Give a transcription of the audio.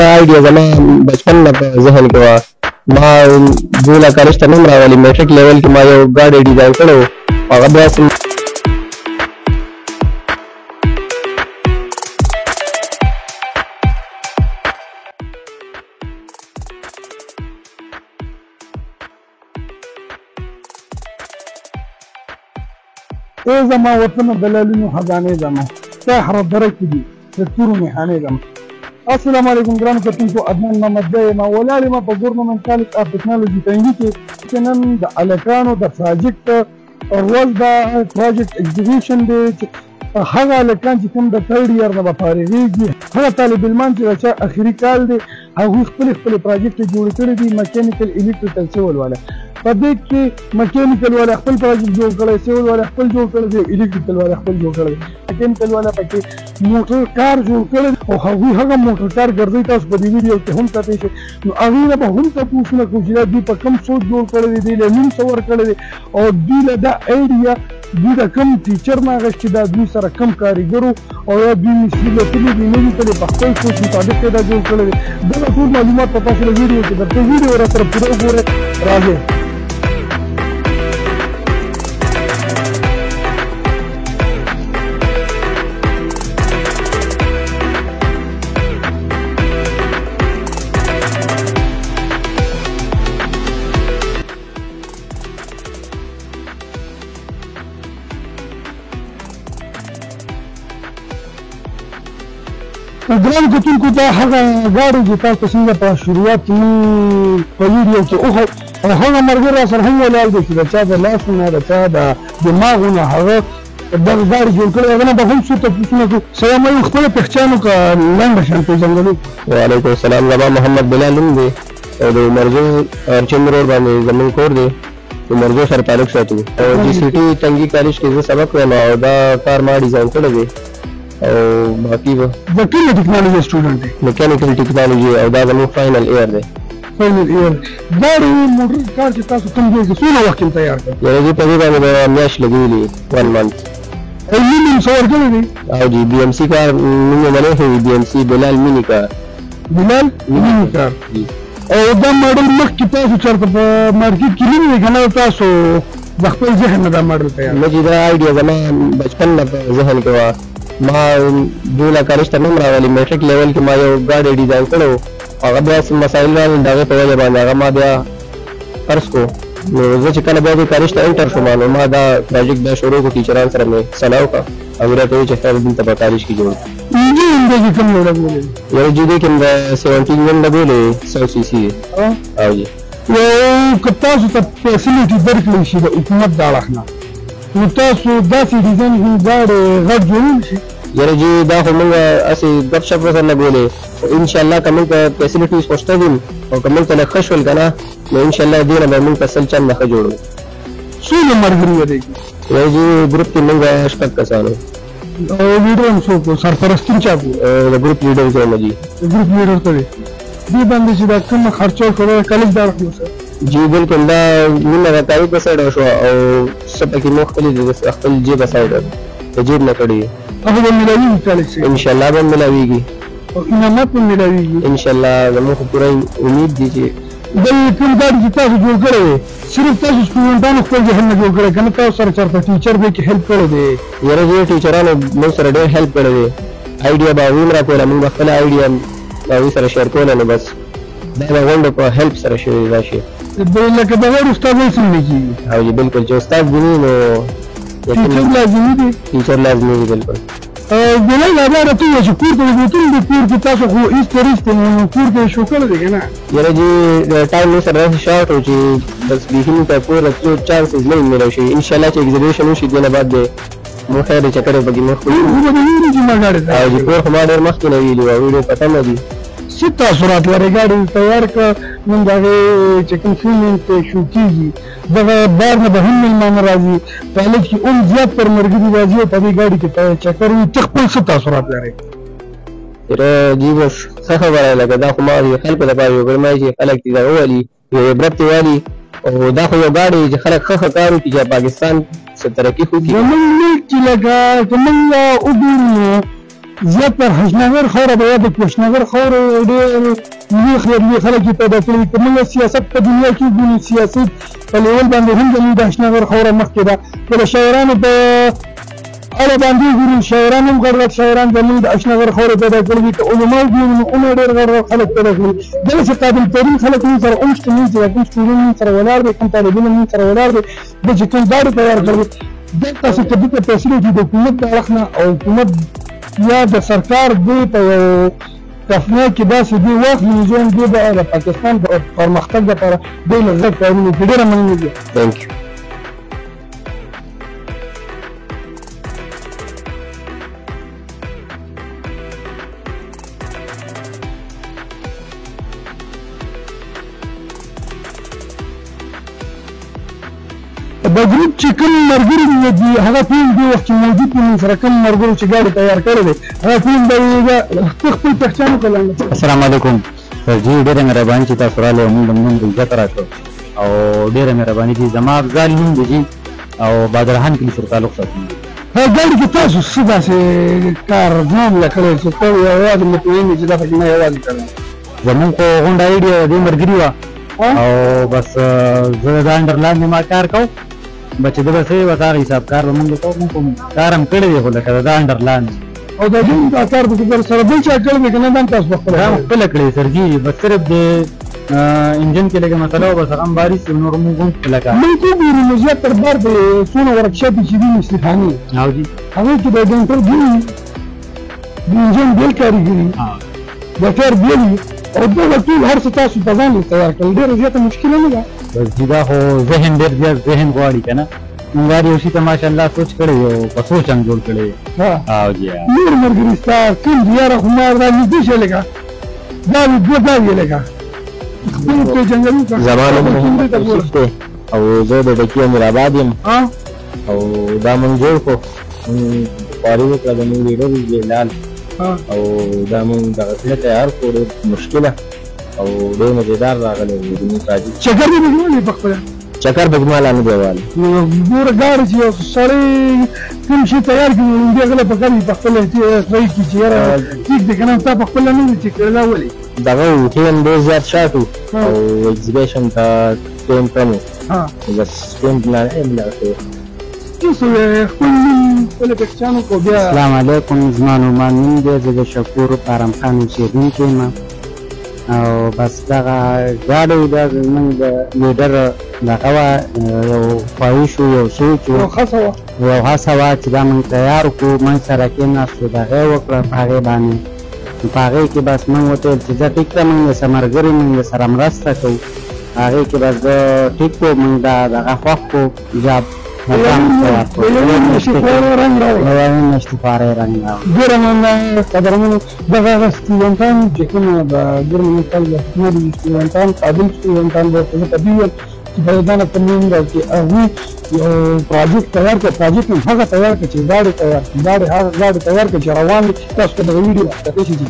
آیډیا زما بچپن نه په ذهن کې وه. ما 2000 کالج ته نه یم راغلی، میټریک لیول کې ما یو ګاډی ډیزاین کړی و، هغه بیا ای زما وطن دلالینو خزانې زما سحر درک دي د تورو میخانې زما. السلام علیکم ګرانو کتونکو، عدنان محمد دی یم ولاړ یم په ګورنمنټ کالج اف ټیکنالوژي تنګي کې نن د هلکانو د پراجیکټ ورځ ده. پراجیکټ ایگزیبیشن دی چې هغه هلکان چې کوم د تھرډ ایئر نه به فارغېږي، هغه طالب علمان چې د چا اخري کال دی، هغوی خپلې پراجیکټ جوړ کړي دي. میکینیکل الیکټریکل سیول والا په دې کې میکینیکل والا خپل پراجیکټ جوړ کړی، سیول والا خپل جوړ کړی دی، الیکټریکل والا خپل جوړ کړی دی. میکینیکل والا پکې موټر کار جوړ کړی او هغوی هغه موټر کار ګرځوي. تاسو په دې ویډیو کې هم کتلی شئ. نو هغوی نه به هم تپوسونه کوو چې دا دوی په کوم سوچ جوړ کړی دی، دوی له نیم څه ورکړی دی او دوی له دا ایډیا دوی د کوم ټیچر نه اخیستې ده، دوی سره کوم کاریګرو او یا دوی مصري لیکلي دي، نه دي کړي، په خپل سوچ مطابق یې دا جوړ کړی دی. دغه ټول معلومات به تاسو له ویډیو کې درته ویډیو را سره پوره وګورئ. راځئ ګرانو کتونکو، دا هغه ګاډی چې تاسو ته څنګه په شروعات کې مونږ په ویډیو کې وښود او هغه ملګري را سره هم ولاړ دي چې د چا د لاس نه د چا د دماغ نه هغه دغه ګاډی جوړ کړی. هغه نه به هم څو تپوسونه کوو. سلام علیکم، خپله پېښچان وکړه، لنډه شان پېژندګلو. وعلیکم السلام، زما محمد بلال نوم دی او د عمرزو ارچن روډ باندې زموږ کور دی. عمرزو سره تعلق ساتو او جي سی ټي تنګي کالج کې زه سبق وایم او دا کار ما ډیزاین کړی دی. او باقي به د کومه ټیکنالوژي سټوډنټ دی؟ میکانیکل ټیکنالوژي او دا زموږ فاینل ایئر دی. فاینل ایئر. دا موټر کار چې تاسو کوم ځای کې څومره وخت کې تیار کړ؟ یعنې زه په دې باندې به میاشت لګېدلي 1 month. او مینی څه ورکړی دی؟ او جی بي ام سي کار نوم یې منې ښه بي ام سي بلال مینی کار. بلال مینی کار. او دا ماډل مخکې تاسو چېرته په مارکیټ کې نه وي که نه تاسو د خپل ذهن نه دا ماډل تیار؟ نه چې دا آیډیا زما بچپن نه په ذهن کې وه. ما 2000 کالج ته نه یم راغلی، میټریک لیول کې ما یو ګاډی ډیزاین کړی و، هغه بیا مسایل راغلل، د هغې په وجه باندې هغه ما بیا فرض کړو. نو زه چې کله بیا دې کالج ته انټر شوم نو ما دا پروجیکټ بیا شروع کړو. ټیچرانو سره مې صلاح وکړه او راته وویل چې خیر دلته به کالج کې جوړ کړو. انجین دی چې کوم لګولی دی؟ یو جي دې کې د 17 لګولی 100 cc دی. او جی یو که تاسو ته فیسیلیټي درکړی شي د حکومت د اړخ نه، نو تاسو داسې ډیزاین ګاډی غټ جوړولی شي؟ یاره جی دا خو موږ هسې ګپ شپ ورسره لګولې، انشاءالله که موږ ته فیسیلیټیز خو شته دي او که موږ ته لږ ښه شول که نه نو انشاءالله دې نه به موږ په 100 چنده ښه جوړو. څومره ملګري ودرېږي؟ یاره جی ګروپ کې موږ 6 کسان وو. او لیډر هم څوک و؟ سرپرستي چا کوو؟ د ګروپ لیډر کوم جی. د ګروپ لیډر ته دی. دې باندې چې دا کومه خرچه وشوه کالج د اړخ نه سره؟ جی بالکل دا نیمه د تایید په سایډ وشوه او څه پکې مو خپلې د خپل جیبه سایډ د جیب نه کړي. هغه به ملاویږي کالج کې؟ انشاءالله به ملاویږي او انعامات به ملاویږي انشاءالله. زموږ خو پوره امید دی چې بل کوم ګاډي چې تاسو جوړ کړی دی صرف تاسو سټوډنټانو خپل ذهن نه جوړ کړی که نه تاسو سره چېرته ټیچر دی کې هیلپ کړی دی؟ یاره جی ټیچرانو موږ سره ډېر هیلپ کړی دی. آیډیا به هغوی هم راکوله، موږ به خپله آیډیا هغوی سره شیر کوله. نو بس دا د غونډو په هیلپ سره شوي دی دا شی. لکه د غیر استادان څنګه کېږي؟ او جی بالکل چې استاد ویني نو ټیچر لازمي دی؟ ټیچر لازمي دی بالکل. بلال دا راته ووایه چې کور ته د بوتل د کور کې تاسو خو ایستې ریستې نو کور ته یې شو کړی دی که نه؟ یاره جی ټایم مې سره داسې شارټ و چې بس بیخي موږ ته پور تلو چانسز نه میلاو شوي. انشاءالله چې ایګزیبیشن وشي دې نه بعد دی مو خیر دی چکر یې پکې مخ کړو. خو به د ویرې چې ما ګاډی ته او جی کور خو ما ډېر مخکې نه ویلي وه، ویډیو پته نه دي. څه تاثرات لري ګاډی تیار کړه نن د هغې چې کوم فلم پرې شو کېږي دغه بار نه به هم مېلمانه راځي، کالج کې هم زیات پر ملګري راځي او په دې ګاډي کې چکر وي، ته خپل څه تاثرات لرې؟ یاره جی بس ښه خبره لکه دا خو ما د خلکو دپاره یو ګرمای چې خلک دې دغه والي یو عبرت یې والي او دا خو یو ګاډی چې خلک ښه ښه کار وکړي چې پاکستان څه ترقي وکړي. زموږ ملک چې لکه که موږ وګورو زیات تر حشناګر خاوره به یا د کوشناګر خاوره ډېر لوی خلک یې پیدا کړي که موږ سیاست په دنیا کې ګورو سیاست په لیول باندې هم زموږ د حشناګر خاوره مخکې ده که د شاعرانو په اړه باندې ګورو شاعران هم غټ غټ شاعران زموږ د حشناګر خاوره پیدا کړي دي که علما وګورو نو عمر ډېر غټ غټ خلک پیدا کړي دغسې قابل ترین خلک موږ سره هم شته موږ سره کوم سټوډنټ موږ سره ولاړ دی کوم طالبین موږ سره ولاړ دی د چې کوم ګاډي تیار کړي دلته چې کدي ته فیصلې دي د حکومت د اړخ نه او حکومت یا د سرکار دی په یو تفنه کې داسې دی واخلي نظام دی د پاکستان د پرمختګ لپاره دی له زیات کارونه کوي ډېره مننه دي ثانک یو د ګروپ چې کوم ملګري دي هغه ټول دې وخت کې موجود دي موږ سره کوم ملګرو چې ګاډي تیار کړی دی هغه ټول به خپل پهچان وکړي. السلام علیکم سر جی ډېره مهرباني چې تاسو راغلئ او موږ نن عزت راکړو او ډېره مهرباني دي زما افضل نوم دی جي او بادرحان کلي سره تعلق ساتم. هغه ګاډي کې تاسو څه داسې کار ځان له کړی چې ته یوازې مطمئن یې چې دا پکې نه یوازې کړی زموږ خو غونډه ایډیا دې ملګري وه او بس زه دا انډرلاین ما کار کوم بچې د بسې به هغه حساب کار به مونږ کوو مونږ کار هم کړی دی خو لکه دا انډرلاین او دا دې دا کار د سره بل چا کړی دی که نه دا هم تاسو پخپله خپله کړی سر جي بس صرف د انجن کې لږه مسله وه بس هغه هم باري شي نور مونږ هم خپله کار موږ وګورو نو زیات تر بار د څونه ورکشاپ چې دي مصطفاني او جي هغې کې د ډنټر دي د انجن بیل کارګري د ټایر بیل وي او دغه ټول هر څه تاسو په ځان تیار کړل ډېره زیاته مشکله نه ده بس جي دا خو ذهن ډېر زیات ذهن غواړي که نه موږ هر یو شي ته ماشاءالله سوچ کړی او په سوچ هم جوړ کړی او جي نور ملګري ستا کوم دي یاره خو ما دا نږدې شی لکه دا وي دوه دا وي لکه خپلو پېژندلو زما نوم محمد یوسف دی او زه د ډکي امیرآباد یم او دا مونږ جوړ کړو خواري وکړه د مونږ لیډر جهلال او دا مونږ دغسې تیار کړو ډېر مشکله او ډېر مزېدار راغلی و زموږ حاجي چکر دې بجمالې په خپله چکر به زما لا نه دی والی ګوره ګاډي چې یو سړی کوم شي تیار کړي نو دې هغه په کار وي په خپله ټرای کړي چې یاره ټیک دی که نه ستا په خپله نه دی چې کړی دا ولې دغه و ټیم ډېر زیات شاټ و او ایګزیبیشن ته ټیم کم و بس ټیم پلان یې ملاتړ اوس خپل نوم خپله پهچان وکړو بیا السلام علیکم زما نومان نوم دی زه د شکور ارم خان اوسېدونکی یم او بس دغه ګاډی دا زموږ د لیډر دغه وه یو خواهش و یو سوچ و یو هڅه وه چې دا موږ تیار کړو موږ سره کېناستو دغه یې وکړه په هغې باندې په هغې کې بس موږ ورته ویل چې زه ټیک ده موږ درسره ملګري موږ درسره مرسته کوو هغې کې بس زه ټیک کړو موږ دغه خوښ کړو جاب نشتفاره رنګ راوړي ګوره قدرمنو دغه هغه سټوډنټان چې کومه د ګورنمنټ کالج د حکومت سټوډنټان قابل سټوډنټان به ورته ځکه دوی ویل چې فیضانه تمرین ده چې هغوی یو پراجیکټ تیار کړه پراجیکټ هم هغه تیار کړه چې ګاډي تیار کړي ګاډي هغه ګاډي تیار کړه چې روان وي تاسو ته دغه ویډیو راښکته شي چې